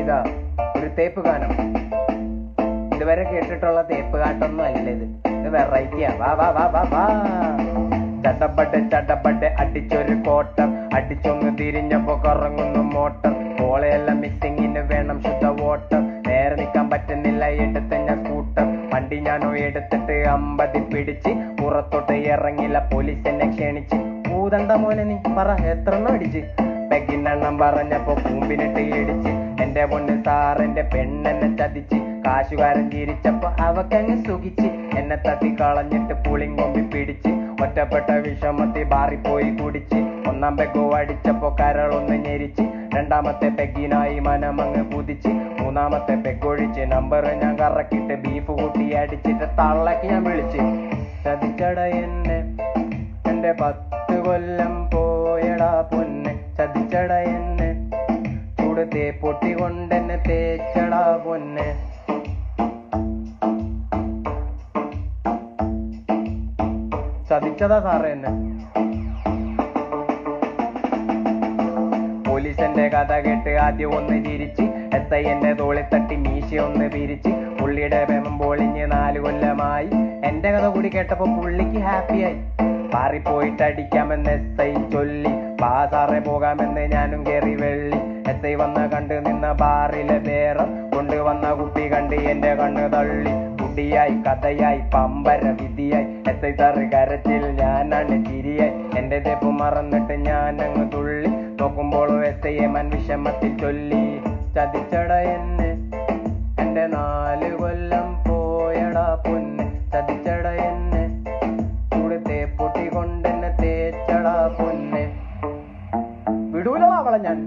ഇതാ ഒരു തേപ്പ് ഗാനം. ഇതുവരെ കേട്ടിട്ടുള്ള തേപ്പ് കാട്ടൊന്നും അല്ല ഇത് വെറൈറ്റിയാ. വാ വാ വാ വാ വാ. ചടപടെ ചടപടെ അടിച്ചൊരു കോട്ടം, അടിച്ചൊന്ന് തിരിഞ്ഞപ്പോ കറങ്ങുന്നു മോട്ടർ. കോളയെല്ലാം മിക്സിങ്ങിന് വേണം ശുദ്ധ വോട്ടർ. നേരെ നിൽക്കാൻ പറ്റുന്നില്ല എടുത്ത് ഞാൻ സ്കൂട്ടർ. വണ്ടി ഞാനോ എടുത്തിട്ട് 50 പിടിച്ച് പുറത്തോട്ട് ഇറങ്ങില്ല, പോലീസ് എന്നെ ക്ഷണിച്ച്. പൂതണ്ട മോനെ നീ പറ എത്രണ്ണം അടിച്ച്? പെഗിനെണ്ണം പറഞ്ഞപ്പോ കൂമ്പിനിട്ട് ഇടിച്ച്. എന്റെ പൊന്ന് സാറെന്റെ പെണ്ണെന്നെ ചതിച്ച്. കാശുകാരൻ ചിരിച്ചപ്പോ അവക്കങ്ങ് സുഖിച്ച്. എന്നെ തട്ടി കളഞ്ഞിട്ട് പുളിങ്കൊമ്പി പിടിച്ച്. ഒറ്റപ്പെട്ട വിഷമത്തി ബാറിപ്പോയി കുടിച്ച്. 1-ാം പെഗ് അടിച്ചപ്പോ കരളൊന്ന് ഞെരിച്ച്. 2-ാമത്തെ പെഗിനായി മനമങ്ങ് കുതിച്ച്. 3-ാമത്തെ പെഗൊഴിച്ച് നമ്പർ ഞാൻ കറക്കിട്ട് ബീഫ് കൂട്ടി അടിച്ചിട്ട് തള്ളക്ക് ഞാൻ വിളിച്ച്. ചതിച്ചട എന്നെ എന്റെ 10 കൊല്ലം പോയടാ പൊന്നെ. ചതിച്ചട എന്നെ ചൂടത്തെ പൊട്ടി കൊണ്ടെന്നെ തേച്ചടാ പൊന്നെ. ചതിച്ചതാ സാറേ എന്നെ. പോലീസന്റെ കഥ കേട്ട് ആദ്യം ഒന്ന് ചിരിച്ച്. എസ് ഐ എന്റെ തോളി തട്ടി മീശ ഒന്ന് പിരിച്ച്. പുള്ളിയുടെ പ്രേമം പൊളിഞ്ഞ് 4 കൊല്ലമായി. എന്റെ കഥ കൂടി കേട്ടപ്പോ പുള്ളിക്ക് ഹാപ്പിയായി. പാറിപ്പോയിട്ട് അടിക്കാമെന്ന് എസ് ഐ ചൊല്ലി. വാ സാറേ പോകാമെന്ന് ഞാനും കേറി വെള്ളി. എസ് ഐ വന്ന കണ്ട് നിന്ന ബാറിലെ ബേറം കൊണ്ടുവന്ന കുപ്പി കണ്ട് എന്റെ കണ്ണ് തള്ളി. കുടിയായി കഥയായി പമ്പര വിധിയായി. എസ് ഐ സാറ് കരച്ചിൽ ഞാനാണ് ചിരിയായി. എന്റെ തെപ്പ് മറന്നിട്ട് ഞാനങ്ങ് തുള്ളി. നോക്കുമ്പോഴും എസ് ഐ മൻ വിഷമത്തിൽ ചൊല്ലി. ചതിച്ചട എന്നെ എന്റെ 4 കൊല്ലം പോയടാ പൊന്നെ. ചതിച്ചട എന്നെ ചൂടത്തെ പൊട്ടി കൊണ്ടെന്നെ തേച്ചടാ പൊന്നെ. വിടൂല അവളെ ഞാൻ.